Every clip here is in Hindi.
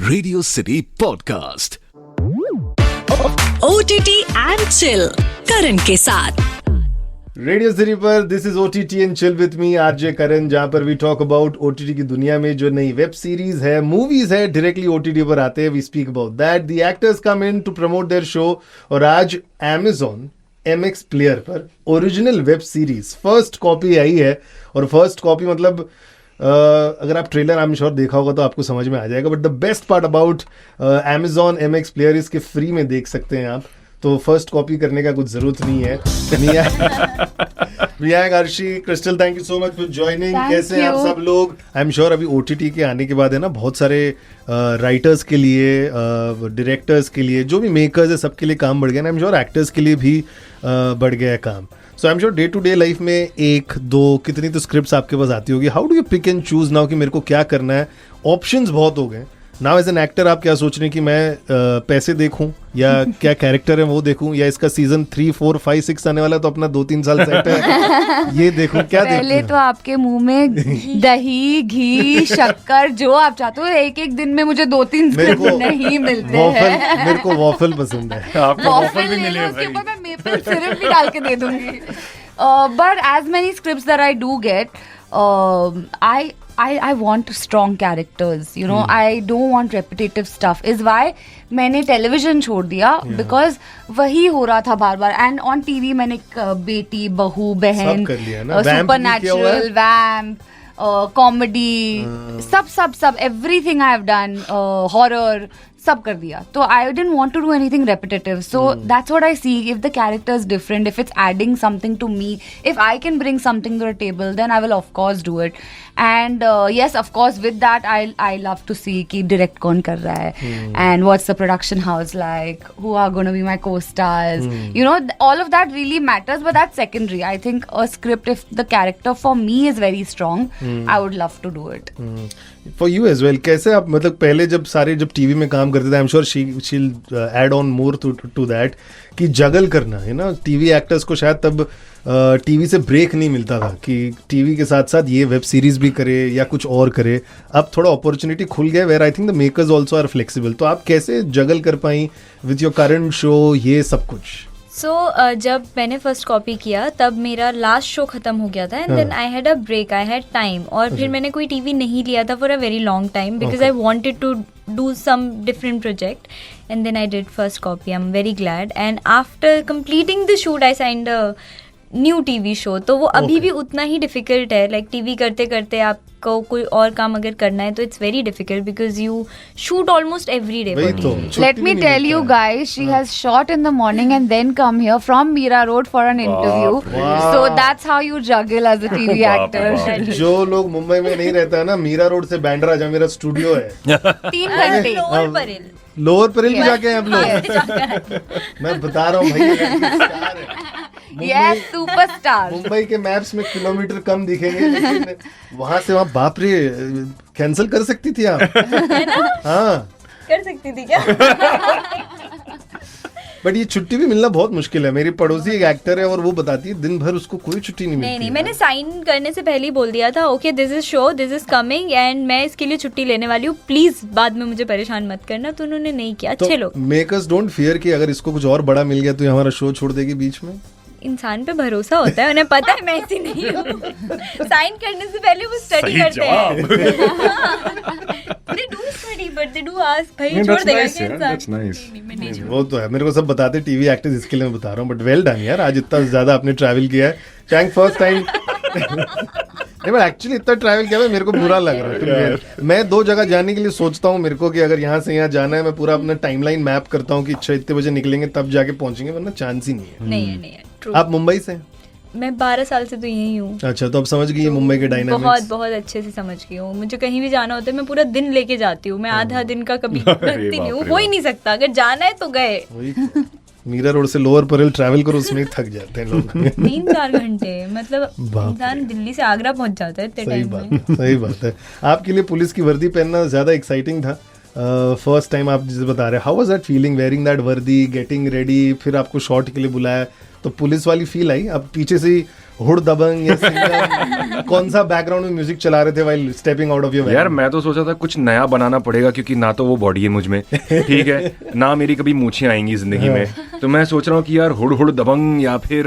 Radio city podcast OTT and chill Karan के साथ। रेडियो सिटी पर this is OTT and chill with me RJ Karan, जहां पर वी टॉक अबाउट OTT की दुनिया में जो नई वेब सीरीज है, मूवीज है, डायरेक्टली OTT पर आते हैं। We speak about that, the actors come in to promote their show. और आज Amazon MX प्लेयर पर original web series first copy आई है। और फर्स्ट कॉपी मतलब अगर आप ट्रेलर आई एम श्योर देखा होगा तो आपको समझ में आ जाएगा। But the best part about Amazon MX player इसके फ्री में देख सकते हैं आप, तो फर्स्ट कॉपी करने का कुछ जरूरत नहीं है। Vinayak, Arshi, crystal, thank you so much for joining. कैसे हैं आप सब लोग? आई एम श्योर अभी OTT के आने के बाद है ना, बहुत सारे राइटर्स के लिए, डायरेक्टर्स के लिए, जो भी मेकर्स है, सबके लिए काम बढ़ गया ना। आई एम श्योर एक्टर्स के लिए भी बढ़ गया है काम। So I am sure day to day life में एक दो कितनी तो स्क्रिप्ट्स आपके पास आती होगी। How do you pick and choose now कि मेरे को क्या करना है? ऑप्शंस बहुत हो गए नाउ। एज एन एक्टर आप क्या सोच रहे हैं कि मैं पैसे देखूं या क्या कैरेक्टर है वो देखूं, या इसका सीजन 3, 4, 5, 6 आने वाला तो अपना 2-3 साल सेट है ये देखूं, क्या देखूं? पहले तो आपके मुंह में दही, घी, शक्कर जो आप चाहते हो, एक दिन में मुझे 2-3 नहीं मिलते हैं। मेरे को वॉफल पसंद है। वॉफल भी मिले, उसके ऊपर मैं मेपल सिरप भी डाल के दे दूंगी। But as many scripts that I do get, I want strong characters, you know. I don't want repetitive stuff. Is why मैंने टेलीविजन छोड़ दिया, because वही हो रहा था बार बार। एंड ऑन टीवी मैंने बेटी, बहू, बहन, सुपरनैचुरल, वैम्प, कॉमेडी, सब everything I have done, horror, सब कर दिया। तो I didn't want to do anything repetitive, so that's what I see. If the character is different, if it's adding something to me, if I can bring something to the table, then I will of course do it. And yes, of course, with that I love to see कि direct कौन कर रहा है, and what's the production house like, who are going to be my co-stars, you know, all of that really matters, but that's secondary. I think a script, if the character for me is very strong, I would love to do it. For you as well, कैसे आप मतलब पहले जब टीवी में काम करते थे, आई am sure she'll add on more to that, कि जगल करना है ना। टीवी एक्टर्स को शायद तब टीवी से ब्रेक नहीं मिलता था कि टीवी के साथ साथ ये वेब सीरीज भी करे या कुछ और करे। अब थोड़ा अपॉर्चुनिटी खुल गया, where I think the makers also are flexible. तो आप कैसे जगल कर पाई विद योर करंट शो, ये सब कुछ? जब मैंने फर्स्ट कॉपी किया तब मेरा लास्ट शो खत्म हो गया था, and then I had a break, I had time, और फिर मैंने कोई टीवी नहीं लिया था for a very long time, because I wanted to do some different project, and then I did first copy. I'm very glad, and after completing the shoot I signed a new TV show. तो वो अभी भी उतना ही डिफिकल्ट है। लाइक टीवी करते करते आपको कोई और काम अगर करना है तो it's very difficult, because you shoot almost every day. Let me tell you guys, she has shot in the morning and then come here from Mira Road for an interview. So that's how you juggle as a TV actor. जो लोग मुंबई में नहीं रहता है ना, मीरा रोड से बैंड्रा जहाँ मेरा स्टूडियो है 3 घंटे लोअर परेल भी जाके हैं आप लोग। मैं बता रहा हूँ भाई, Yes, superstar. मुंबई के मैप्स में किलोमीटर कम दिखेंगे, लेकिन वहां से वहां बाप रे, कैंसिल कर सकती थी आप। हाँ, कर सकती थी क्या? बट ये छुट्टी भी मिलना बहुत मुश्किल है। मेरी पड़ोसी एक एक्टर है और वो बताती है दिन भर उसको कोई छुट्टी नहीं मिलती। नहीं, मैंने साइन करने से पहले ही बोल दिया था, okay this is show, this is coming, and मैं इसके लिए छुट्टी लेने वाली हूँ, प्लीज बाद में मुझे परेशान मत करना। तो उन्होंने नहीं किया। अच्छे लोग। मेकर्स डोंट फियर कि अगर इसको कुछ और बड़ा मिल गया तो ये हमारा शो छोड़ देगी बीच में? इंसान पे भरोसा होता है, उन्हें पता है मैं ऐसी नहीं हूँ। साइन करने से पहले वो स्टडी करते हैं। They do study, but they do ask, भाई छोड़ देगा क्या इंसान? नहीं, वो तो है, मेरे को सब बताते टीवी एक्टर्स, इसके लिए मैं बता रहा हूँ। बट वेल डन यार, आज इतना ज्यादा आपने ट्रैवल किया है। Thank first time. नहीं, बट एक्चुअली इतना ट्रैवल किया है, मेरे को बुरा लग रहा है। मैं 2 जगह जाने के लिए सोचता हूँ मेरे को, कि अगर यहाँ से यहाँ जाना है, मैं पूरा अपना टाइमलाइन मैप करता हूँ कि अच्छा इतने बजे निकलेंगे तब जाके पहुंचेंगे, वरना चांस ही नहीं है। नहीं है। आप मुंबई से? मैं 12 साल से तो यही हूँ। अच्छा, तो अब समझ गई मुंबई के डायनामिक्स? बहुत अच्छे से समझ गई हूँ। मुझे कहीं भी जाना होता है मैं पूरा दिन लेके जाती हूँ। मैं आधा दिन का कभी रखती नहीं हूँ, हो ही नहीं सकता। अगर जाना है तो गए। मीरा रोड से लोअर परेल ट्रैवल करो, उसमें थक जाते हैं लोग। 3-4 घंटे, मतलब इंसान दिल्ली से आगरा पहुंच जाता है इतने टाइम में। सही बात है। आपके लिए पुलिस की वर्दी पहनना ज्यादा एक्साइटिंग था? फर्स्ट टाइम आप जिसे बता रहे हैं, how was that feeling wearing that वर्दी, गेटिंग रेडी, फिर आपको शॉट के लिए बुलाया तो पुलिस वाली फील आई? अब पीछे से हुड दबंग या सिंगम, कौन सा बैकग्राउंड में म्यूजिक चला रहे थे while stepping out of your यार मैं तो सोचा था कुछ नया बनाना पड़ेगा क्योंकि ना तो वो बॉडी है मुझ में, ठीक है, ना मेरी कभी मूछें आएंगी जिंदगी में, तो मैं सोच रहा हूँ कि यार हुड हुड दबंग या फिर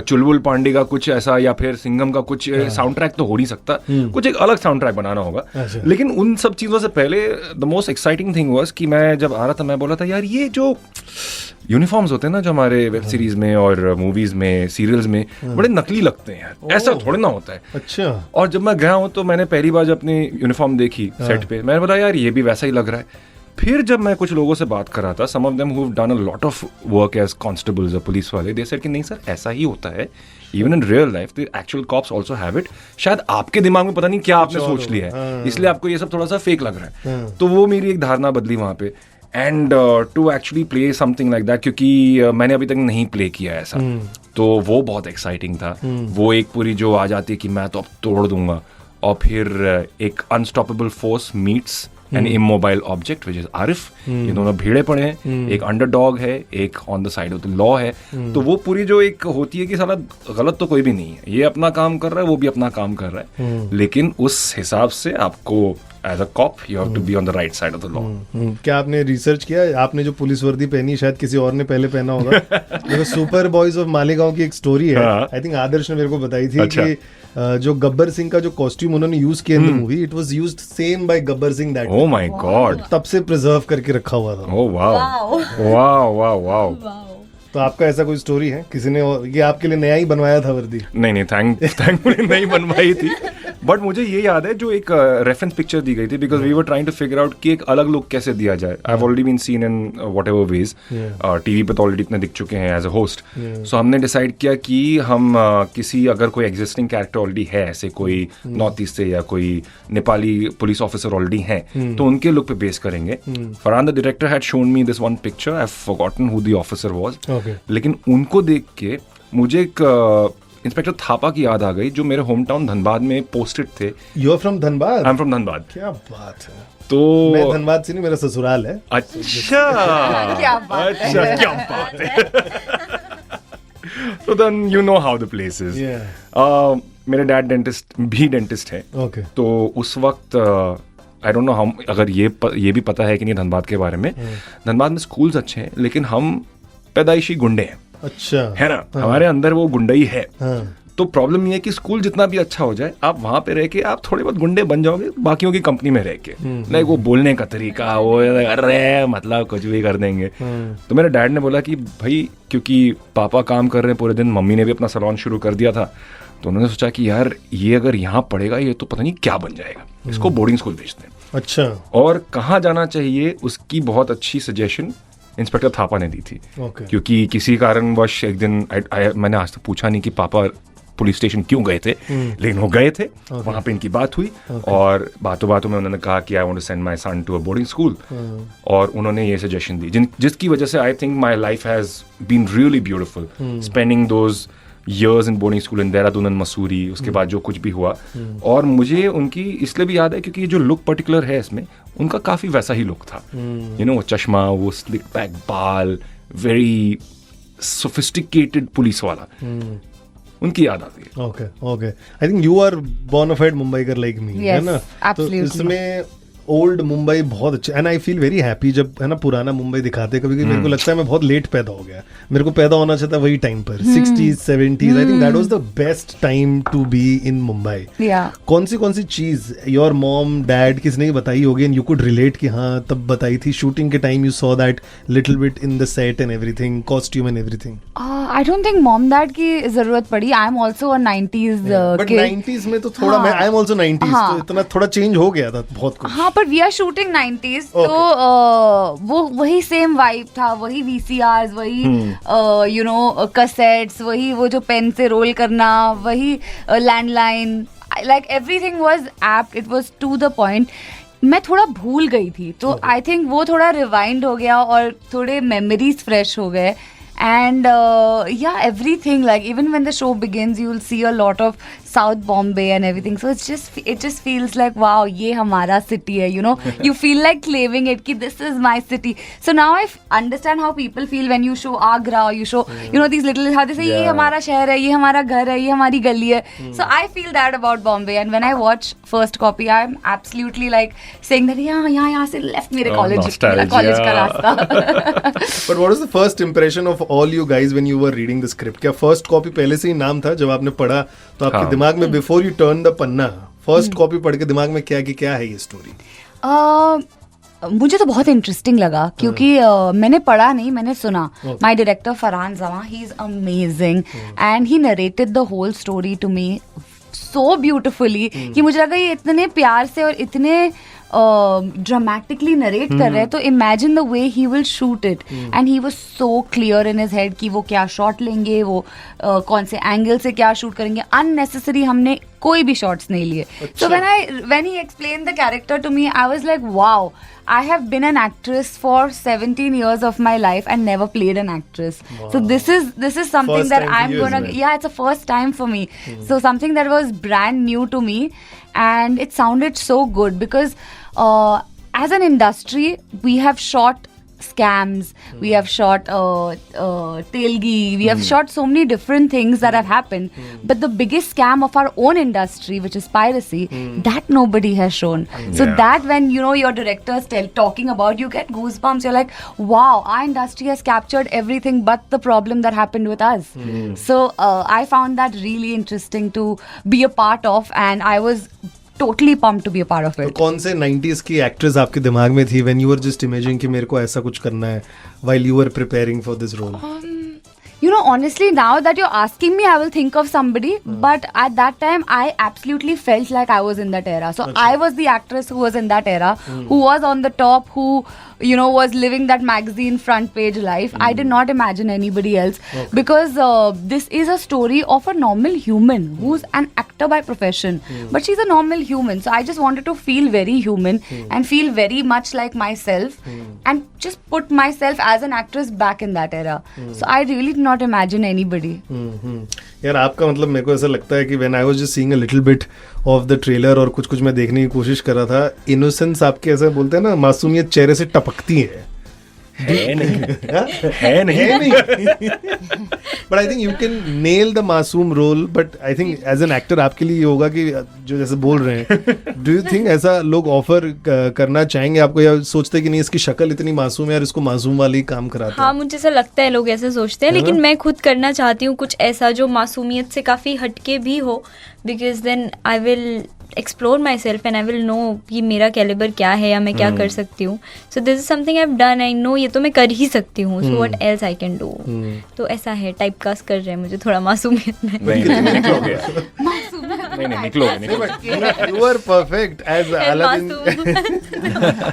चुलबुल पांडे का कुछ ऐसा या फिर सिंगम का कुछ साउंड ट्रैक तो हो नहीं सकता, कुछ एक अलग साउंड ट्रैक बनाना होगा। लेकिन उन सब चीज़ों से पहले the most exciting thing was कि मैं जब आ रहा था मैं बोला था यार ये जो यूनिफॉर्म्स होते हैं ना जो हमारे वेब सीरीज में और मूवीज में सीरियल्स में बड़े नकली लगते हैं यार, ऐसा थोड़ी ना होता है। अच्छा। और जब मैं गया हूँ तो मैंने पहली बार जब अपनी यूनिफॉर्म देखी सेट पे, मैंने बोला यार ये भी वैसा ही लग रहा है। फिर जब मैं कुछ लोगों से बात कर रहा था, some of them who have done a lot of work as constables और पुलिस वाले, दे सेड कि नहीं सर ऐसा ही होता है, even in real life the actual cops also have it, शायद आपके दिमाग में पता नहीं क्या आपने सोच लिया है इसलिए आपको ये सब थोड़ा सा फेक लग रहा है। तो वो मेरी एक धारणा बदली वहाँ पे, and to actually play something like that, क्योंकि मैंने अभी तक नहीं प्ले किया ऐसा, तो वो बहुत एक्साइटिंग था। वो एक पूरी जो आ जाती है कि मैं तो अब तोड़ दूंगा, और फिर एक unstoppable force meets an immovable object which is Arif, ये दोनों भिड़े पड़े हैं, एक अंडरडॉग है, एक on the side of the law है, तो वो पूरी जो एक होती है कि साला गलत तो कोई भी नहीं है, ये अपना काम कर रहा है वो भी अपना काम कर रहा है, लेकिन उस हिसाब से आपको as a cop you have to be on the right side of the law. क्या आपने रिसर्च किया? आपने जो पुलिस वर्दी पहनी शायद किसी और ने पहले पहना होगा। देखो सुपर बॉयज ऑफ मालेगांव की एक स्टोरी है, आई थिंक आदर्श ने मेरे को बताई थी कि जो गब्बर सिंह का जो कॉस्ट्यूम उन्होंने यूज किया in the movie, it was used same by Gabbar Singh that. Oh my god, तब से प्रिजर्व करके रखा हुआ था। Oh wow wow wow wow. तो आपका ऐसा कोई स्टोरी है किसी ने ये आपके लिए नया ही बनवाया था वर्दी? नहीं थैंकफुली नहीं बनवाई थी, बट मुझे ये याद है जो एक रेफरेंस पिक्चर दी गई थी, because we were trying to figure out कि एक अलग लुक कैसे दिया जाए। I have already been seen in whatever ways, TV पे तो ऑलरेडी इतने दिख चुके हैं एज अ होस्ट, सो हमने डिसाइड किया कि हम किसी अगर कोई एग्जिस्टिंग कैरेक्टर ऑलरेडी है, ऐसे कोई नॉर्थ ईस्ट से या कोई नेपाली पुलिस ऑफिसर ऑलरेडी हैं, तो उनके लुक पे बेस करेंगे। Farhan the director had shown me this one picture, I have forgotten who the officer was, लेकिन उनको देख के मुझे एक इंस्पेक्टर थापा की याद आ गई जो मेरे होम टाउन धनबाद में पोस्टेड थे। You are from Dhanbad? I am from Dhanbad. क्या बात है। तो मैं धनबाद से नहीं, मेरा ससुराल है। अच्छा क्या बात है। अच्छा क्या बात है। So then you know how the place is. मेरे डैड डेंटिस्ट है। Okay. तो उस वक्त आई डोंट नो हम अगर ये भी पता है कि नहीं धनबाद के बारे में, धनबाद में स्कूल्स अच्छे हैं लेकिन हम पैदाइशी गुंडे हैं। अच्छा। है ना, हमारे अंदर वो गुंडई है। हाँ। तो प्रॉब्लम ये है कि स्कूल जितना भी अच्छा हो जाए, आप वहां पे रह के आप थोड़े बहुत गुंडे बन जाओगे बाकियों की कंपनी में रह के। लाइक वो बोलने का तरीका, वो अरे मतलब कुछ भी कर देंगे। तो मेरे डैड ने बोला कि भाई क्योंकि पापा काम कर रहे हैं पूरे दिन, मम्मी ने भी अपना सैलून शुरू कर दिया था, तो उन्होंने सोचा कि यार ये अगर यहाँ पढ़ेगा ये तो पता नहीं क्या बन जाएगा, इसको बोर्डिंग स्कूल भेजते हैं। अच्छा। और कहाँ जाना चाहिए उसकी बहुत अच्छी सजेशन इंस्पेक्टर थापा ने दी थी। क्योंकि किसी कारणवश एक दिन मैंने आज तक पूछा नहीं कि पापा पुलिस स्टेशन क्यों गए थे, लेकिन वो गए थे। वहां पे इनकी बात हुई और बातों में उन्होंने कहा कि I want to send my son to a boarding school, और उन्होंने ये सजेशन दी जिसकी वजह से I think my life has been really beautiful spending those years in boarding school in Dehradun and Mussoorie. उसके बाद जो कुछ भी हुआ, और मुझे उनकी इसलिए भी याद है क्योंकि जो लुक पर्टिकुलर है इसमें, उनका काफी वैसा ही लुक था। यू नो, चश्मा, वो स्लिक बैक बाल, वेरी सोफिस्टिकेटेड पुलिस वाला, उनकी याद आती है। Okay okay, I think you are bonafide मुंबईकर लाइक मी, है ना? तो इसमें ओल्ड मुंबई बहुत अच्छा, and I feel very happy जब है ना पुराना मुंबई दिखाते। कभी मेरे को लगता है मैं बहुत लेट पैदा हो गया, मेरे को पैदा होना चाहिए था वही टाइम पर, 60s 70s। I think that was the best time to be in Mumbai. कौन सी चीज योर मॉम डैड किसने ही बताई होगी एंड यू कुड रिलेट कि हाँ तब बताई थी, शूटिंग के time you saw that little bit in the set and everything, costume and everything? I don't think mom dad की जरूरत पड़ी। I am also a 90s but 90s में तो थोड़ा मैं आई एम आल्सो 90s, तो इतना थोड़ा चेंज हो गया था बहुत कुछ। हाँ, पर वी आर शूटिंग 90s, तो वो वही सेम वाइब था, वही VCRs, वही यू नो कैसेट्स, वही वो जो पेन से रोल करना, वही landline, like everything was apt, it was to the point. मैं थोड़ा भूल गई थी, तो आई थिंक वो थोड़ा रिवाइंड हो गया और थोड़े मेमोरीज फ्रेश हो गए। And yeah, everything, like even when the show begins, you'll see a lot of South Bombay and everything. So it just feels like, wow, ye hamara city hai, you know. You feel like claiming it, ki this is my city. So now I understand how people feel when you show Agra, or you show, you know, these little, how they say, ye hamara shehar hai, ye hamara ghar hai, ye hamari gali hai. So I feel that about Bombay. And when I watch First Copy, I'm absolutely like saying that, yahan se left mere college ka rasta. But what was the first impression of all you guys when you were reading the script? क्या फर्स्ट कॉपी पहले से ही नाम था जब आपने पढ़ा तो आपके दिमाग में before U turn the Panna first copy पढ़ के दिमाग में क्या कि क्या है ये स्टोरी? मुझे तो बहुत इंटरेस्टिंग लगा क्योंकि मैंने पढ़ा नहीं, मैंने सुना. My director Farhan Jama, he is amazing and he narrated the whole story to me so beautifully कि मुझे लगा ये इतने प्यार से और इतने ड्रामेटिकली नरेट कर रहे हैं, तो imagine the way he will shoot it. And he was so clear in his head कि वो क्या शॉट लेंगे, वो कौन से एंगल से क्या शूट करेंगे. अननेसेसरी हमने कोई भी शॉट्स नहीं लिए. So when he explain the character to me, I was like wow, I have been an actress for 17 years of my life and never played an actress. Wow. So this is something first that I'm going to, yeah, it's a first time for me. So something that was brand new to me, and it sounded so good because as an industry we have shot scams, we have shot Telgi, we have shot so many different things that have happened, but the biggest scam of our own industry, which is piracy, that nobody has shown. So that when you know your directors talking about, you get goosebumps. You're like, wow, our industry has captured everything but the problem that happened with us. So I found that really interesting to be a part of, and I was totally pumped to be a part of it. तो कौन से 90s की एक्ट्रेस आपके दिमाग में थी when you were just imagining कि मेरे को ऐसा कुछ करना है while you were preparing for this role? You know, honestly, now that you're asking me, I will think of somebody. But at that time, I absolutely felt like I was in that era. So I was the actress who was in that era, who was on the top, who, you know, was living that magazine front page life. I did not imagine anybody else because this is a story of a normal human who's an actor by profession. But she's a normal human. So I just wanted to feel very human and feel very much like myself and just put myself as an actress back in that era. So I really did not imagine anybody. यार आपका मतलब मेरे को ऐसा लगता है कि when I was just seeing a little bit of the trailer और कुछ मैं देखने की कोशिश कर रहा था, इनोसेंस आपके ऐसा बोलते हैं ना, मासूमियत चेहरे से टपकती है. है नहीं. But I think you can nail the मासूम role. But I think as an actor आपके लिए ये होगा कि जो जैसे बोल रहे हैं, do you think ऐसा लोग ऑफर करना चाहेंगे आपको, या सोचते हैं कि नहीं इसकी शक्ल इतनी मासूम है यार, इसको मासूम वाली काम कराते हैं? हाँ, मुझे ऐसा लगता है लोग ऐसे सोचते हैं, लेकिन मैं खुद करना चाहती हूँ कुछ ऐसा जो मासूमियत से काफ़ी हटके भी हो, because then I will explore myself and I will know कि मेरा कैलिबर क्या है या मैं क्या कर सकती हूँ. So this is something I've done. I know ये तो मैं कर ही सकती हूँ. So what else I can do? तो ऐसा है, टाइपकास्ट कर रहे हैं मुझे थोड़ा मासूमियत में. नहीं निकलोगे. You were perfect as Aladdin.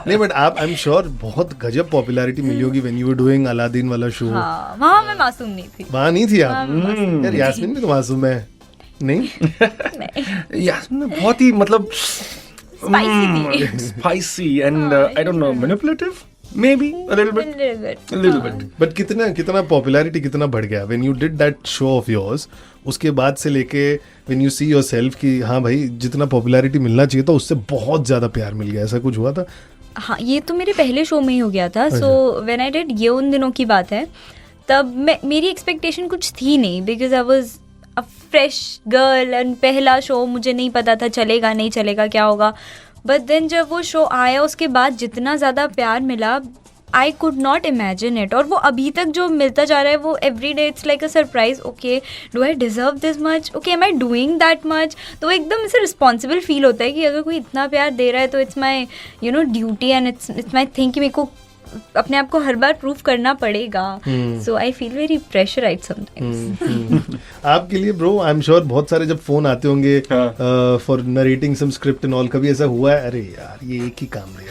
नहीं, but आप I'm sure बहुत गजब पॉपुलैरिटी मिली होगी when you were doing Aladdin वाला शो. हाँ, वहाँ मैं मासूम नहीं थी. वहाँ नहीं थी आप? यार यास्मीन भी तो मासूम है. नहीं यास्मीन बहुत ही मतलब spicy spicy and I don't know, manipulative maybe a little bit. But कितना पॉपुलैरिटी कितना बढ़ गया when you did that show of yours, उसके बाद से लेके when you see yourself कि हाँ भाई जितना पॉपुलैरिटी मिलना चाहिए था उससे बहुत ज़्यादा प्यार मिल गया, ऐसा कुछ हुआ था? हाँ, ये तो मेरे पहले शो में ही हो गया था. सो व्हेन आई डिड, ये उन दिनों की बात है, तब मेरी एक्सपेक्टेशन कुछ थी नहीं, because I was a fresh girl and पहला शो, मुझे नहीं पता था चलेगा नहीं चलेगा क्या होगा. बट देन जब वो शो आया उसके बाद जितना ज़्यादा प्यार मिला, I could not imagine it. और वो अभी तक जो मिलता जा रहा है वो every day it's like a surprise. Okay, do I deserve this much? Okay, am I doing that much? तो एकदम ऐसे रिस्पॉन्सिबल फील होता है कि अगर कोई इतना प्यार दे रहा है तो it's my duty and it's my thing कि मेरे को अपने आप को हर बार प्रूव करना पड़ेगा. So I feel very pressurised sometimes. आपके लिए ब्रो आई एम श्योर बहुत सारे जब फोन आते होंगे for narrating some script and all, कभी ऐसा हुआ है अरे यार ये एक ही काम नहीं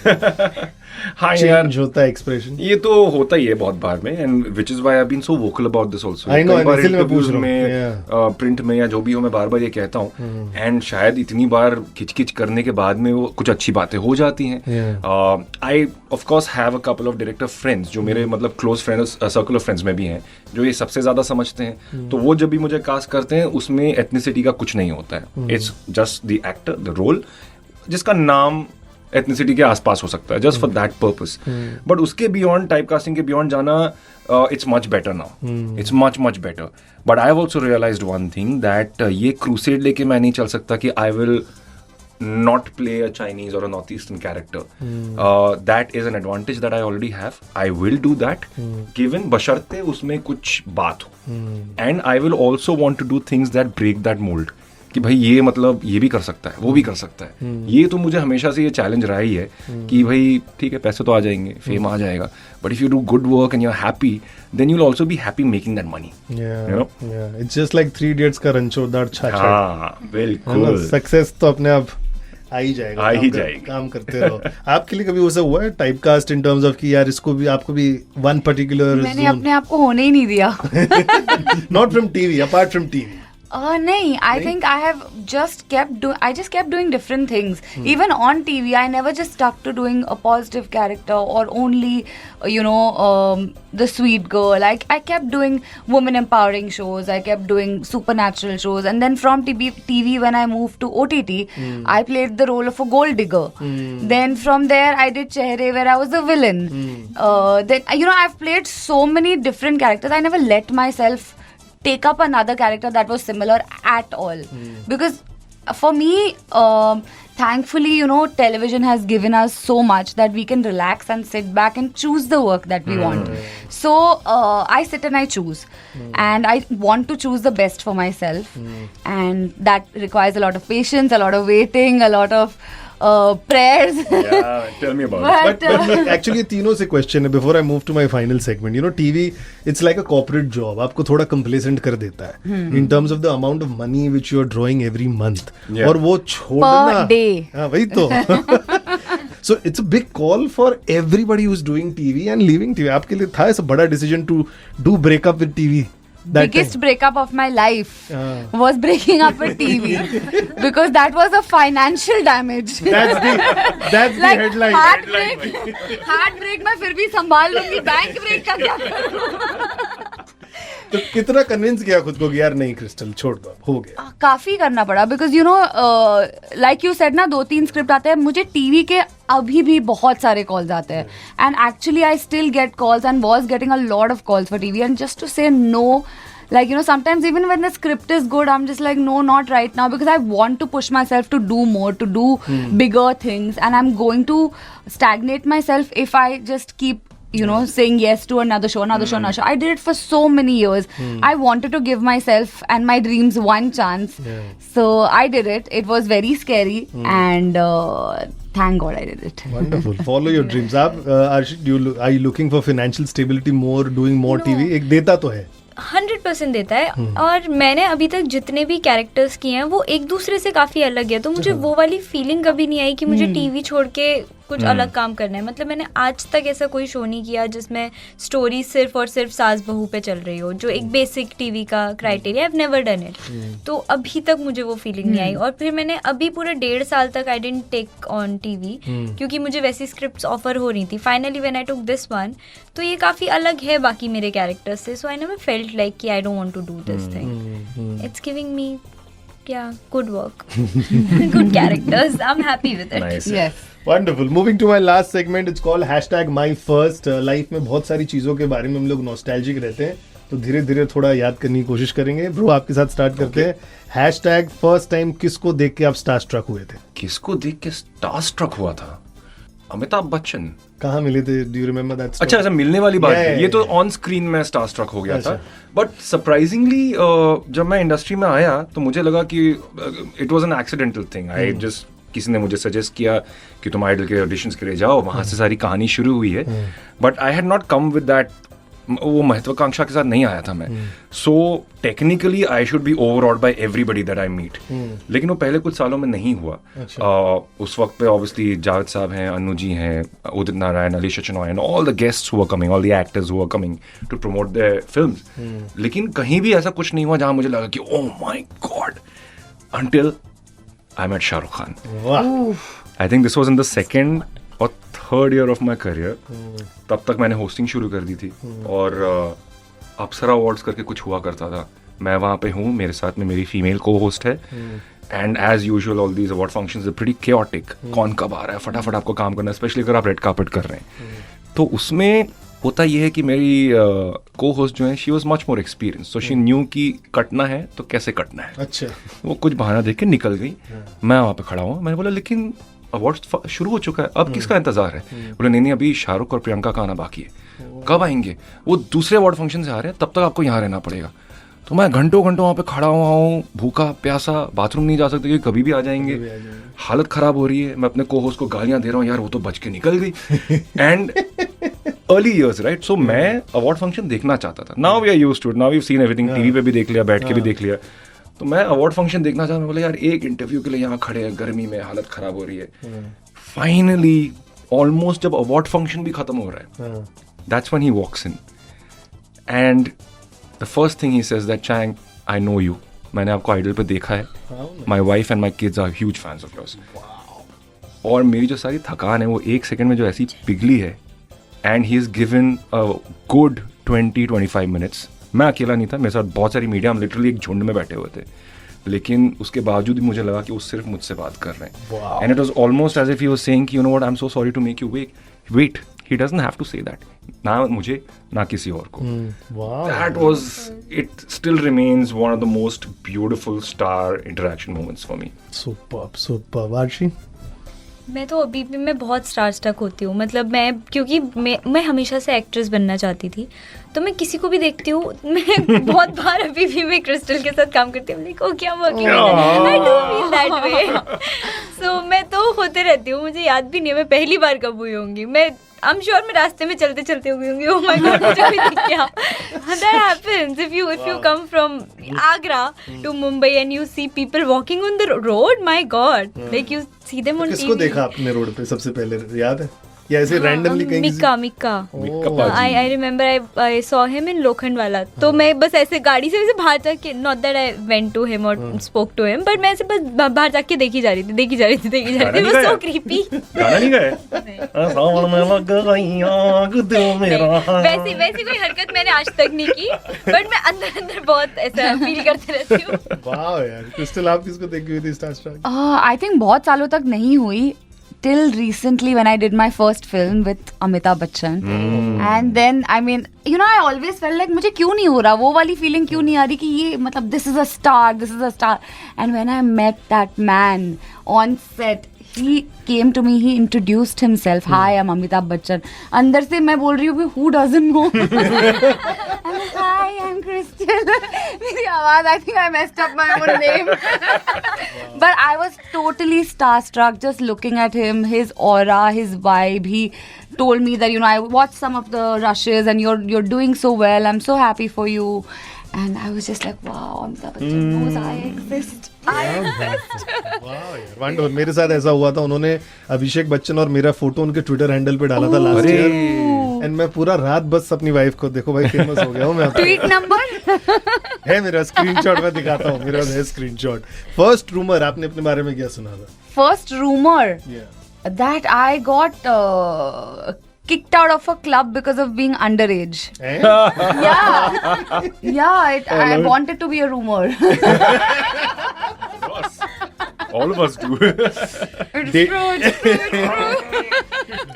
हाँ यार, चेंज होता है एक्सप्रेशन? ये तो होता ही है बहुत बार में, and which is why I have been so vocal about this also. I know, कई बार इसलिए मैं पूछ इंटरव्यूज रहा हूँ, में, प्रिंट में या जो भी हो, मैं बार बार ये कहता हूँ, एंड शायद इतनी बार खिचखिच करने के बाद में वो कुछ अच्छी बातें हो जाती हैं। I of course have a couple of director friends जो मेरे मतलब close friends, circle of friends में भी हैं, जो ये सबसे ज्यादा समझते हैं। तो वो जब भी मुझे कास्ट करते हैं उसमें एथनिसिटी का कुछ नहीं होता है, it's just the actor, the role, जिसका नाम एथनिसिटी के आसपास हो सकता है, just for that purpose. But उसके बियॉन्ड, टाइप कास्टिंग के बियॉन्ड जाना, it's much better now, it's much much better. But I have also realised one thing, that ये क्रूसेड लेके मैं नहीं चल सकता कि I will not play a Chinese or a North Eastern character. That is an advantage that I already have. I will do that, given बशर्ते उसमें कुछ बात हो. And I will also want to do things that break that mold. कि भाई ये मतलब ये भी कर सकता है, वो भी कर सकता है. ये तो मुझे हमेशा से ये चैलेंज रहा ही है कि भाई ठीक है, पैसे तो आ जाएंगे, फेम आ जाएगा, but if you do good work and you are happy, then you will also be happy making that money. You know, it's just like 3 Idiots का रणछोड़दार छाछा. हाँ बिल्कुल, सक्सेस तो अपने आप आ ही जाएगा, आ ही जाएगा, काम करते रहो. आपके लिए कभी वैसा हुआ है type cast in terms of कि यार इसको भी, आपको भी वन पर्टिकुलर? मैंने अपने आप को होने ही नहीं दिया. Not from TV, apart from TV. Nahin, I think I have just kept doing different things. Even on TV, I never just stuck to doing a positive character or only, the sweet girl. I kept doing women empowering shows. I kept doing supernatural shows. And then from TV when I moved to OTT, I played the role of a gold digger. Then from there, I did Chehre where I was a villain. Then, I've played so many different characters. I never let myself take up another character that was similar at all, because for me, thankfully, television has given us so much that we can relax and sit back and choose the work that we want. So I sit and I choose, and I want to choose the best for myself, and that requires a lot of patience, a lot of waiting, a lot of prayers. Yeah, tell me about it. But actually तीनों से क्वेश्चन है before I move to my final segment. TV, it's like a corporate job. आपको थोड़ा complacent कर देता है in terms of the amount of money which you are drawing every month. Yeah. और वो छोड़ना Per day. हाँ वही तो. So it's a big call for everybody who's doing TV and leaving TV. आपके लिए था ऐसा बड़ा decision to do break up with TV? Biggest breakup of my life was breaking up with TV, because that was a financial damage. That's the headline. Heartbreak मैं फिर भी संभाल लूंगी, बैंक ब्रेक का क्या करूँ? तो कितना कन्विंस किया खुद को कि यार नहीं क्रिस्टल छोड़ दो, हो गया? काफी करना पड़ा, बिकॉज लाइक यू सेड ना, 2-3 स्क्रिप्ट आते हैं मुझे. टीवी के अभी भी बहुत सारे कॉल्स आते हैं, and actually I still get calls and was getting a lot of calls for TV, and just to say no, sometimes even when the script is good, I'm just like, no, not right now, because I want to push myself to do more, to do bigger things, and I'm going to stagnate myself if I just keep saying yes to another show. I did it for so many years. I wanted to give myself and my dreams one chance. So I did it. It was very scary, and thank God I did it. Wonderful. Follow your dreams. आप Arshit, are you looking for financial stability more, doing more TV? एक देता तो है, 100% देता है. और मैंने अभी तक जितने भी कैरेक्टर्स किए हैं वो एक दूसरे से काफ़ी अलग है, तो मुझे वो वाली फीलिंग कभी नहीं आई कि मुझे टीवी छोड़ के कुछ अलग काम करना है. मतलब मैंने आज तक ऐसा कोई शो नहीं किया जिसमें स्टोरी सिर्फ और सिर्फ सास बहू पे चल रही हो, जो एक बेसिक टीवी का criteria. I have never done it. तो अभी तक मुझे वो फीलिंग नहीं आई. और फिर मैंने अभी पूरा 1.5 साल तक I didn't take on TV, क्योंकि मुझे वैसी स्क्रिप्ट्स ऑफर हो रही थी. Finally when I took this one, तो ये काफ़ी अलग है बाकी मेरे कैरेक्टर्स से. So I never felt like कि I don't want to do this thing. It's giving me good work. Good characters. I'm happy with it. Nice. Yes. Wonderful. Moving to my last segment, it's called #MyFirst. Life में बहुत सारी चीज़ों के बारे में हम लोग नॉस्टैल्जिक रहते हैं, तो धीरे धीरे थोड़ा याद करने की कोशिश करेंगे. ब्रो, आपके साथ स्टार्ट करते हैं. #फर्स्ट टाइम किसको देख के आप स्टार स्ट्रक हुए थे? किसको देख के स्टार स्ट्रक हुआ था? अमिताभ बच्चन. कहाँ मिले थे? Do you remember that? अच्छा, ऐसा मिलने वाली बात है. Yeah. ये तो ऑन स्क्रीन में स्टार स्ट्रक हो गया था. अच्छा. बट सरप्राइजिंगली जब मैं इंडस्ट्री में आया तो मुझे लगा कि it was an accidental thing. I just, किसी ने मुझे सजेस्ट किया कि तुम आइडल के ऑडिशंस के लिए जाओ, वहां से सारी कहानी शुरू हुई है. But I had not come with that वो महत्वाकांक्षा के साथ नहीं आया था मैं. So technically I should be overawed by everybody that I meet. लेकिन वो पहले कुछ सालों में नहीं हुआ. उस वक्त पे ऑब्वियसली जावेद साहब हैं, अनु जी हैं, Udit Narayan, Alisha Chinai and all the guests who are coming, all the actors who are coming to promote their films. लेकिन कहीं भी ऐसा कुछ नहीं हुआ जहां मुझे लगा कि ओह my God, until I met Shah Rukh Khan. वाह. I think this was in the second or third year of my career. तब तक मैंने होस्टिंग शुरू कर दी थी और अप्सरा अवार्ड्स करके कुछ हुआ करता था. मैं वहाँ पे हूँ, मेरे साथ में मेरी फीमेल को होस्ट है. And as usual all these award functions are pretty chaotic. कौन कब आ रहा है, फटाफट आपको काम करना है, स्पेशली अगर आप रेड कार्पेट कर रहे हैं. तो उसमें होता ये है कि मेरी को होस्ट जो है, she was much more experience, so she knew कि कटना है तो कैसे कटना है. अच्छा. वो कुछ बहाना देख के निकल गई. मैं वहाँ पे खड़ा हुआ, मैंने बोला लेकिन अवार्ड शुरू हो चुका है, अब किसका इंतजार है. बोले नहीं अभी शाहरुख और प्रियंका का आना बाकी है. कब आएंगे? वो दूसरे अवार्ड फंक्शन से आ रहे हैं, तब तक आपको यहाँ रहना पड़ेगा. तो मैं घंटों वहाँ पे खड़ा हुआ हूँ, भूखा प्यासा, बाथरूम नहीं जा सकते क्योंकि कभी भी आ जाएंगे. हालत खराब हो रही है, मैं अपने को होस्ट को गालियां दे रहा हूँ, यार वो तो बच के निकल गई. And early years right. So मैं अवार्ड फंक्शन देखना चाहता था. Now we are used to it, now we have seen everything. TV पे भी देख लिया, बैठ के भी देख लिया. तो मैं अवार्ड फंक्शन देखना चाहता हूँ. बोला यार एक इंटरव्यू के लिए यहाँ खड़े हैं गर्मी में, हालत खराब हो रही है. फाइनली ऑलमोस्ट जब अवार्ड फंक्शन भी खत्म हो रहा है, that's when he walks in and the first thing he says that Chang I know you, मैंने आपको आइडल पे देखा है, my wife and my kids are huge fans of yours. और मेरी जो सारी थकान है वो एक सेकंड में जो ऐसी पिघली है. And he is given a good 20-25 minutes. मैं अकेला नहीं था, मेरे साथ बहुत सारी मीडिया, हम लिटरली एक झुंड में बैठे हुए थे. लेकिन उसके बावजूद भी मुझे लगा कि वो सिर्फ मुझसे बात कर रहे हैं. And it was almost as if he was saying कि you know what, I am so sorry to make you wait. He doesn't have to say that, ना मुझे ना किसी और को. That was, it still remains one of the most beautiful star interaction moments for me. Superb. Arshi? मैं तो अभी भी मैं बहुत स्टार स्टक होती हूँ. मतलब क्योंकि मैं हमेशा से एक्ट्रेस बनना चाहती थी. तो मैं किसी को भी देखती हूँ, मैं बहुत बार अभी भी मैं क्रिस्टल के साथ काम करती हूँ, लाइक ओ क्या working, I do feel that way. So मैं तो होते रहती हूँ, मुझे याद भी नहीं है मैं पहली बार कब हुई होंगी. मैं आई एम श्योर मैं रास्ते में चलते चलते हुई होंगी. ओह माय गॉड मुझे भी दिख गया. That happens if you come from Agra to Mumbai and you see people walking on the road. My god, like you see them on TV. किसको देखा आपने रोड पे सबसे पहले, याद है? या ऐसे रैंडमली कहीं? Mika. I remember I saw him in Lokhandwala. तो मैं बस ऐसे गाड़ी से वैसे बाहर जाके, not that I went to him और स्पोक टू हिम, बट मैं ऐसे बस बाहर जाके देखी जा रही थी. Was so creepy. गाना नहीं गाया? वैसी कोई हरकत मैंने आज तक नहीं की, बट मैं अंदर बहुत ऐसा फील करते रहती हूँ. वाह यार. क्रिस्टल, आप किसको देखी हुई थी स्टार स्ट्रक? आई थिंक बहुत सालों तक नहीं हुई. Till recently when I did my first film with Amitabh Bachchan. And then I mean, you know, I always felt like मुझे क्यों नहीं हो रहा, वो वाली feeling क्यों नहीं आ रही कि ये मतलब this is a star. And when I met that man on set, he came to me, he introduced himself. Hi, I'm Amitabh Bachchan. अंदर से मैं बोल रही हूँ who doesn't know? I'm like, hi, I'm Crystal. मेरी आवाज, I think I messed up my own name. But I was totally starstruck just looking at him, his aura, his vibe. He told me that, you know, I watched some of the rushes and you're doing so well. I'm so happy for you. And I was just like, wow, Amitabh Bachchan knows I exist. Wonderful. मेरे साथ ऐसा हुआ था, उन्होंने अभिषेक बच्चन और मेरा फोटो उनके ट्विटर हैंडल पे डाला था लास्ट ईयर. एंड मैं पूरा रात बस अपनी वाइफ को, देखो भाई फेमस हो गया हूँ मैं. ट्वीट नंबर है मेरा, स्क्रीनशॉट मैं दिखाता हूँ, मेरा है स्क्रीनशॉट. फर्स्ट रूमर, आपने अपने बारे में क्या सुना था? First rumor that I got kicked out of a club because of being underage. I wanted to be a rumor. All of us do.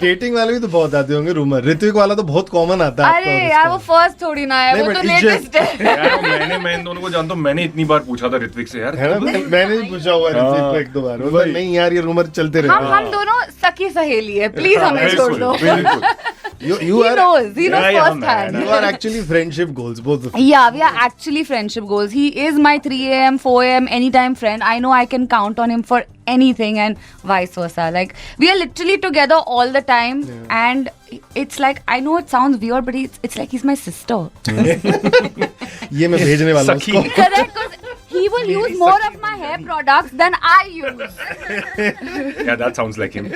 Dating वाले भी तो बहुत आते होंगे रूमर. ऋत्विक वाला तो बहुत कॉमन आता है. अरे यार वो फर्स्ट थोड़ी ना है, वो तो लेटेस्ट है. यार मैं इन दोनों को जानता हूँ, मैंने इतनी बार पूछा था ऋत्विक से यार. है ना, मैंने भी पूछा हुआ है ऋत्विक को एक दो बार. नहीं यार ये रूमर चलते रहते हैं. हम दोनों सखी सहेली है, प्लीज हमें छोड़ दो. You He are knows Yeah, yeah, first man. hand. you are actually friendship goals, both of you. Yeah, we are actually friendship goals. He is my 3 a.m., 4 a.m. anytime friend. I know I can count on him for anything and vice versa. Like, we are literally together all the time. And it's like, I know it sounds weird, but it's like he's my sister. ये मैं भेजने वाला हूँ सखी। उसको। Correct? 'Cause he will use more of my hair products than I use. Yeah, that sounds like him.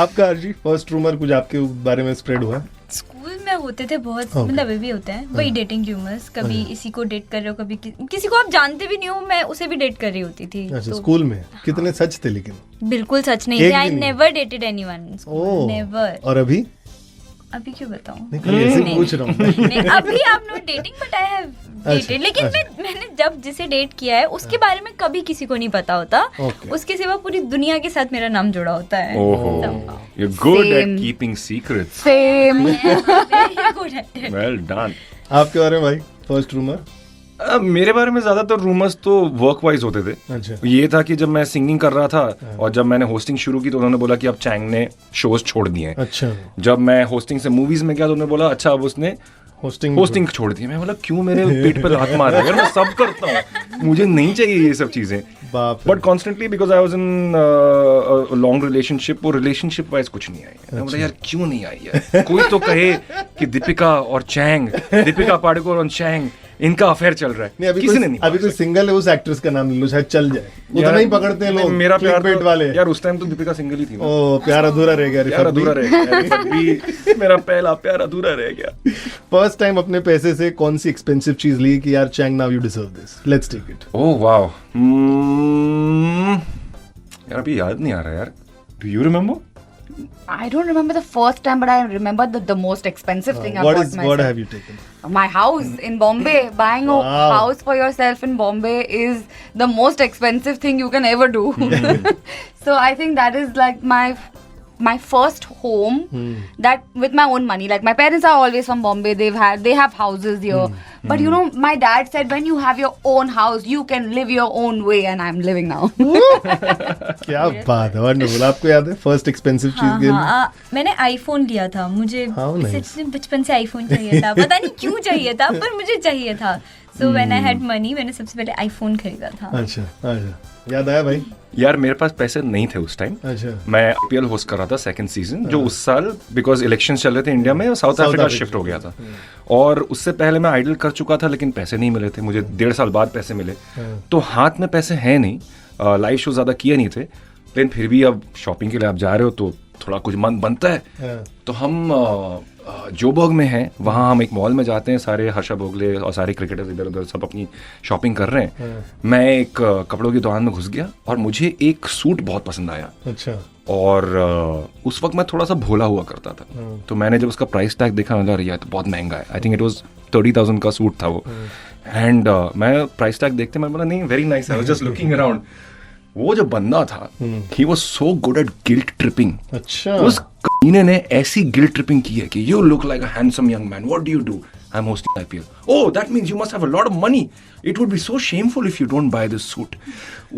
आपका अर्जी फर्स्ट रूमर कुछ आपके बारे में स्प्रेड हुआ? स्कूल में होते थे बहुत, Okay. मतलब अभी भी होते हैं वही डेटिंग र्यूमर्स, कभी इसी को डेट कर रहे हो, कभी किसी को आप जानते भी नहीं हो, मैं उसे भी डेट कर रही होती थी। अच्छा, तो स्कूल में कितने सच थे लेकिन? बिल्कुल सच नहीं एक थे। आई भी नहीं? नेवर डेटेड एनीवन, ओह, नेवर। और अभी? अभी क्यों बताऊं? नहीं, खाली ऐसे ही नहीं, पूछ रहा हूँ। नहीं, अभी आप not dating but I have dated. लेकिन मैंने जब जिसे डेट किया है उसके बारे में कभी किसी को नहीं पता होता। Okay. उसके सिवा पूरी दुनिया के साथ मेरा नाम जुड़ा होता है। Oh, you're good Same. at keeping secrets. Same. Very good at it. Well done. आपके बारे में भाई फर्स्ट रूमर? मेरे बारे में ज्यादातर रूमर्स तो वर्क वाइज होते थे। अच्छा। ये था कि जब मैं सिंगिंग कर रहा था और जब मैंने होस्टिंग शुरू की तो उन्होंने बोला कि अब चैंग ने शोज छोड़ दिए हैं। अच्छा, जब मैं होस्टिंग से मूवीज में गया तो उन्होंने बोला अच्छा अब उसने होस्टिंग छोड़ दी। मैं बोला क्यों मेरे पेट पे लात मार रहा है, मैं सब करता हूँ, मुझे नहीं चाहिए ये सब चीजें। बाप रे। But constantly because I was in long relationship, वो रिलेशनशिप वाइज कुछ नहीं आई। मैं बोला यार क्यों नहीं आई है, कोई तो कहे कि दीपिका और चैंग, दीपिका पादुकोण और चैंग इनका अफेयर चल रहा नहीं, है, अभी किसी ने कोई नहीं अभी कोई सिंगल है, उस एक्ट्रेस का नाम ले लो, शायद चल जाए। उतना ही पकड़ते हैं लोग मेरा प्यार clickbait तो, वाले। यार उस टाइम तो दीपिका सिंगल ही थी ना। ओ, प्यार अधूरा रह गया। प्यार अधूरा रह गया, रिफत भी, मेरा पहला प्यार अधूरा रह गया। फर्स्ट टाइम अपने पैसे से कौन सी एक्सपेंसिव चीज ली कि यार Chang now you deserve this, let's take it? Oh wow, यार अभी याद नहीं आ रहा यार। Do you remember? I don't remember the first time, but I remember the most expensive thing I What bought is myself. what have you taken? My house in Bombay. Buying a Wow. house for yourself in Bombay is the most expensive thing you can ever do. So I think that is like my first home that with my own money. Like my parents are always from Bombay. They have houses here. But you know, my dad said when you have your own house, you can live your own way, and I'm living now. क्या बात है, वंडरफुल। आपको याद है फर्स्ट एक्सपेंसिव चीज के? मैंने आईफोन लिया था, मुझे How nice. सच में बचपन से आईफोन चाहिए था, पता नहीं क्यों चाहिए था पर मुझे चाहिए था। So when I had money मैंने सबसे पहले आईफोन खरीदा था। अच्छा अच्छा, याद आया भाई? यार मेरे पास पैसे नहीं थे उस टाइम। अच्छा, मैं आईपीएल होस्ट कर रहा था सेकंड सीजन, जो उस साल बिकॉज इलेक्शन चल रहे थे इंडिया में, साउथ अफ्रीका अफ्रीका शिफ्ट हो गया था। और उससे पहले मैं आइडल कर चुका था लेकिन पैसे नहीं मिले थे मुझे, 1.5 साल बाद पैसे मिले। तो हाथ में पैसे हैं नहीं, लाइव शो ज्यादा किए नहीं थे, लेकिन फिर भी अब शॉपिंग के लिए आप जा रहे हो तो थोड़ा कुछ मन बनता है। तो हम जोबर्ग में हैं, वहाँ हम एक मॉल में जाते हैं, सारे हर्षा भोगले और सारे क्रिकेटर्स इधर उधर सब अपनी शॉपिंग कर रहे हैं। मैं एक कपड़ों की दुकान में घुस गया और मुझे एक सूट बहुत पसंद आया। अच्छा, और उस वक्त मैं थोड़ा सा भोला हुआ करता था, तो मैंने जब उसका प्राइस टैग देखा मैं यार तो बहुत महंगा है। आई थिंक इट वाज 30,000 का सूट था वो। एंड मैं प्राइस टैग देखते मैं बोला नहीं very nice, I was just looking around. वो जो बंदा था he was so good at guilt tripping. अच्छा, उस कमीने ने ऐसी गिल्ट ट्रिपिंग की है कि you look like a handsome young man, what do you do? I am hosting IPL. Oh that means you must have a lot of money, it would be so shameful if you don't by this suit.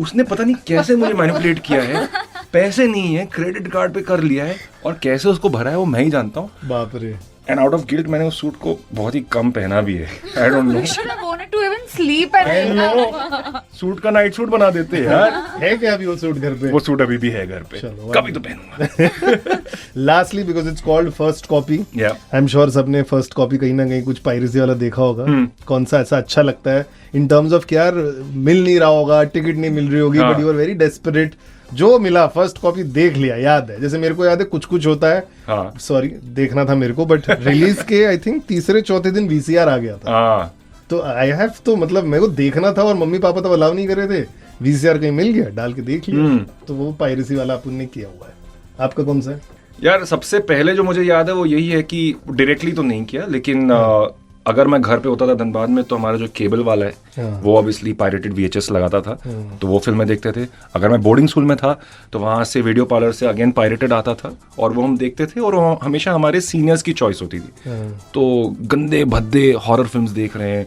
उसने पता नहीं कैसे मुझे मैनिपुलेट किया है, पैसे नहीं है, क्रेडिट कार्ड पे कर लिया है और कैसे उसको भरा है वो मैं ही जानता हूँ। बाप रे। एंड आउट ऑफ गिल्ट मैंने उस सूट को बहुत ही कम पहना भी है। I don't know, You should have wanted to even sleep and I know, suit का नाइट सूट बना देते हैं यार। है क्या अभी वो सूट घर पे? वो सूट अभी भी है घर पे, चलो, कभी तो पहनूंगा। Lastly because it's called first copy, Yeah. I am sure सबने फर्स्ट कॉपी कहीं ना कहीं कुछ पायरेसी वाला देखा होगा। कौन सा ऐसा अच्छा लगता है इन टर्म्स ऑफ कि यार मिल नहीं रहा होगा, टिकट नहीं मिल रही होगी, हाँ. But you are very desperate, जो मिला फर्स्ट कॉपी देख लिया, याद है? जैसे मेरे को याद है कुछ कुछ होता है, हाँ. सॉरी देखना था मेरे को, बट रिलीज के आई थिंक तीसरे चौथे दिन वीसीआर आ गया था। हाँ, तो आई हैव तो मतलब मेरे को देखना था और मम्मी पापा तो अलाउ नहीं कर रहे थे, वीसीआर कहीं मिल गया, डाल के देख लिया। तो वो पायरेसी वाला अपन ने किया हुआ है। आपका कौन सा है? यार सबसे पहले जो मुझे याद है वो यही है कि डायरेक्टली तो नहीं किया, लेकिन अगर मैं घर पे होता था धनबाद में तो हमारा जो केबल वाला है वो ऑब्वियसली पायरेटेड वीएचएस लगाता था, तो वो फिल्में देखते थे। अगर मैं बोर्डिंग स्कूल में था तो वहाँ से वीडियो पार्लर से अगेन पायरेटेड आता था और वो हम देखते थे, और वो हमेशा हमारे सीनियर्स की चॉइस होती थी। तो गंदे भद्दे हॉरर फिल्म्स देख रहे हैं,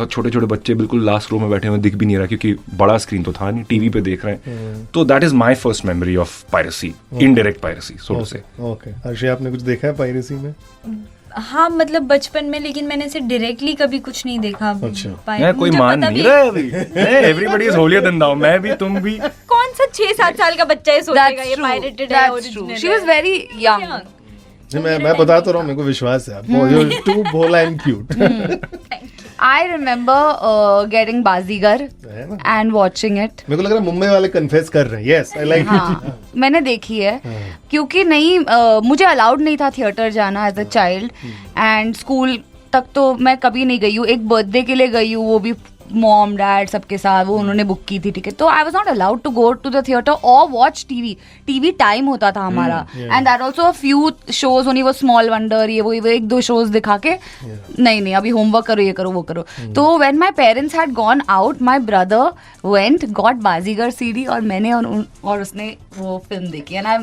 छोटे छोटे बच्चे बिल्कुल लास्ट रो में बैठे हुए, दिख भी नहीं रहा क्योंकि बड़ा स्क्रीन तो था नहीं, टीवी पे देख रहे हैं. तो that is my first memory of piracy, indirect piracy so to say. Okay, Harshi आपने कुछ देखा है पायरेसी में? हाँ मतलब बचपन में, लेकिन मैंने इसे डायरेक्टली कभी कुछ नहीं देखा. मैं कोई मान नहीं रहा है अभी. Everybody is holier then now. मैं भी, तुम भी. कौन सा 6-7 साल का बच्चा है सोचेगा ये पायरेटेड है, ओरिजिनल है. She was very young. मैं बता तो रहा हूँ, मेरे को विश्वास है. You're too Bhola and cute. I remember getting Baazigar and watching it. मेरे को लग रहा है मुंबई वाले कन्फेस कर रहे हैं. Yes, I like it. हाँ, मैंने देखी है क्योंकि नहीं मुझे अलाउड नहीं था थिएटर जाना as a child, and school तक तो मैं कभी नहीं गई हूँ. एक बर्थडे के लिए गई हूँ, वो भी मॉम डैड सबके साथ, वो उन्होंने बुक की थी टिकट. तो I was not allowed to go to the theatre और वॉच टीवी टाइम होता था हमारा, and that also a few shows only, वो स्मॉल वंडर, ये वो 1-2 शोज दिखा के नहीं अभी होमवर्क करो, ये करो वो करो. तो when my parents had gone out, my brother went, got Baazigar CD, और मैंने और उसने वो फिल्म देखी. And I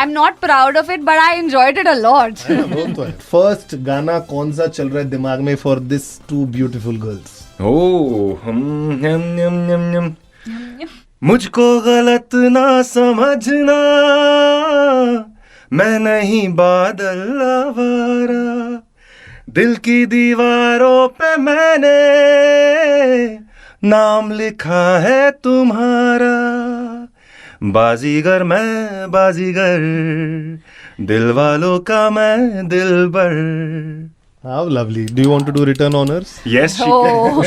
am not proud of it but I enjoyed it a lot. First गाना कौन सा चल रहा है दिमाग में for this two beautiful girls? मुझको गलत ना समझना, मैं नहीं बादल आवारा, दिल की दीवारों पे मैंने नाम लिखा है तुम्हारा. बाजीगर मैं बाजीगर, दिल वालों का मैं दिलबर. How lovely. Do you want to do return honors? Yes, she Oh,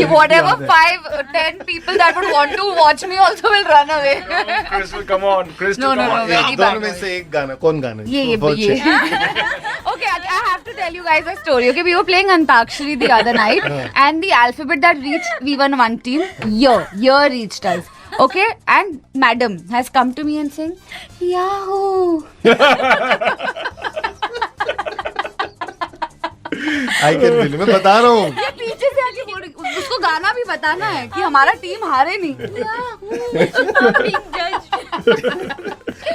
whatever 5-10 people that would want to watch me also will run away. Crystal, come on. Crystal, No, come on. very दोनों bad. में से एक गाना, कौन गाना? ये Okay, I have to tell you guys a story. Okay, we were playing Antakshari the other night, and the alphabet that reached V1 team, year reached us. Okay, and madam has come to me and saying, Yahoo! I can feel. मैं बता रहा हूँ. ये पीछे से आके बोल रही, उसको गाना भी बताना है कि हमारा टीम हारे नहीं.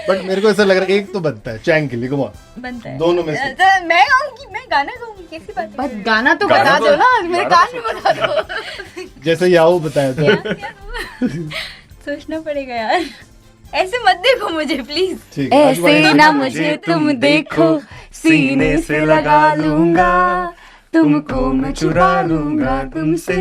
बट मेरे को ऐसा लग रहा है एक तो बनता है चैंग के लिए. कम ऑन, बनता है. दोनों में से. मैं गाऊंगी, मैं गाना गाऊंगी, कैसी बात है. बस गाना तो बता दो ना, मेरे कान में बता दो. जैसे याहू बताया था. सोचना पड़ेगा यार. ऐसे मत देखो मुझे प्लीज. ठीक है, आज ऐसे वाली- ना मुझे तुम देखो, सीने से लगा लूंगा, तुमको मैं चुरा लूंगा, तुमसे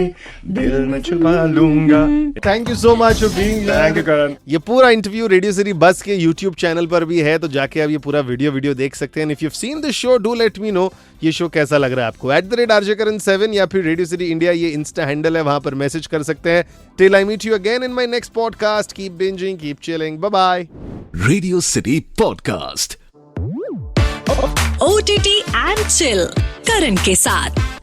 दिल में छुपा लूंगा. Thank you so much for being Thank you, Karan. ये पूरा इंटरव्यू रेडियो सिटी बस के यूट्यूब चैनल पर भी है, तो जाके आप ये पूरा वीडियो देख सकते हैं. If you have seen this show, do let me know ये शो कैसा लग रहा है आपको. @RJKaran7 या फिर रेडियो सिटी इंडिया ये इंस्टा हैंडल है, वहां पर मैसेज कर सकते हैं. Till I meet you again in my next podcast, keep bingeing, keep chilling, bye bye. Radio City Podcast. OTT and Chill, Karan के साथ.